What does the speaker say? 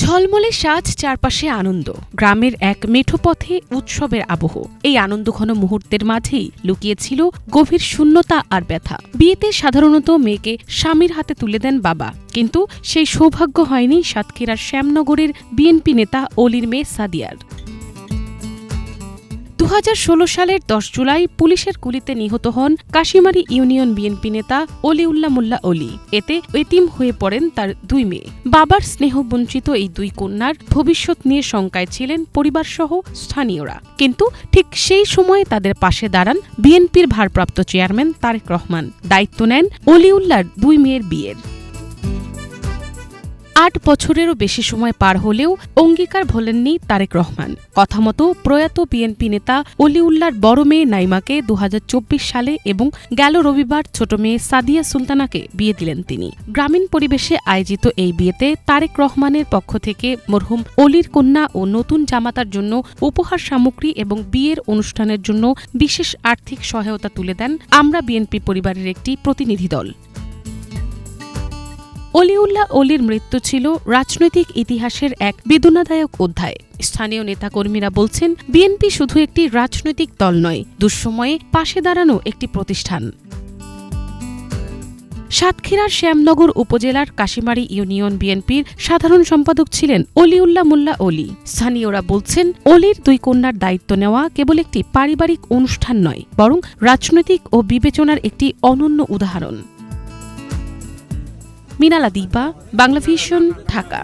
ঝলমলে সাজ, চারপাশে আনন্দ, গ্রামের এক মেঠো পথে উৎসবের আবহ। এই আনন্দঘন মুহূর্তের মাঝেই লুকিয়েছিল গভীর শূন্যতা আর ব্যথা। বিয়েতে সাধারণত মেয়েকে স্বামীর হাতে তুলে দেন বাবা, কিন্তু সেই সৌভাগ্য হয়নি সাতক্ষীরার শ্যামনগরের বিএনপি নেতা অলির মেয়ে সাদিয়ার। 2016 সালের 10 জুলাই পুলিশের গুলিতে নিহত হন কাশিমারী ইউনিয়ন বিএনপি নেতা অলিউল্লাহ মোল্লা অলি। এতে এতিম হয়ে পড়েন তার দুই মেয়ে। বাবার স্নেহবঞ্চিত এই দুই কন্যার ভবিষ্যৎ নিয়ে শঙ্কায় ছিলেন পরিবারসহ স্থানীয়রা, কিন্তু ঠিক সেই সময়ে তাদের পাশে দাঁড়ান বিএনপির ভারপ্রাপ্ত চেয়ারম্যান তারেক রহমান। দায়িত্ব নেন অলিউল্লাহর দুই মেয়ের বিয়ের। 8 বছরেরও বেশি সময় পার হলেও অঙ্গীকার ভোলেননি তারেক রহমান। কথা মতো প্রয়াত বিএনপি নেতা অলিউল্লাহর বড় মেয়ে নাইমাকে 2024 সালে এবং গেল রবিবার ছোট মেয়ে সাদিয়া সুলতানাকে বিয়ে দিলেন তিনি। গ্রামীণ পরিবেশে আয়োজিত এই বিয়েতে তারেক রহমানের পক্ষ থেকে মরহুম অলির কন্যা ও নতুন জামাতার জন্য উপহার সামগ্রী এবং বিয়ের অনুষ্ঠানের জন্য বিশেষ আর্থিক সহায়তা তুলে দেন আমরা বিএনপি পরিবারের একটি প্রতিনিধি দল। অলিউল্লাহ অলির মৃত্যু ছিল রাজনৈতিক ইতিহাসের এক বেদনাদায়ক অধ্যায়। স্থানীয় নেতাকর্মীরা বলছেন, বিএনপি শুধু একটি রাজনৈতিক দল নয়, দুঃসময়ে পাশে দাঁড়ানো একটি প্রতিষ্ঠান। সাতক্ষীরার শ্যামনগর উপজেলার কাশিমারী ইউনিয়ন বিএনপির সাধারণ সম্পাদক ছিলেন অলিউল্লাহ মোল্লা অলি। স্থানীয়রা বলছেন, অলির দুই কন্যার দায়িত্ব নেওয়া কেবল একটি পারিবারিক অনুষ্ঠান নয়, বরং রাজনৈতিক ও বিবেচনার একটি অনন্য উদাহরণ। মিনালা দীপা, বাংলাভিশন, ঢাকা।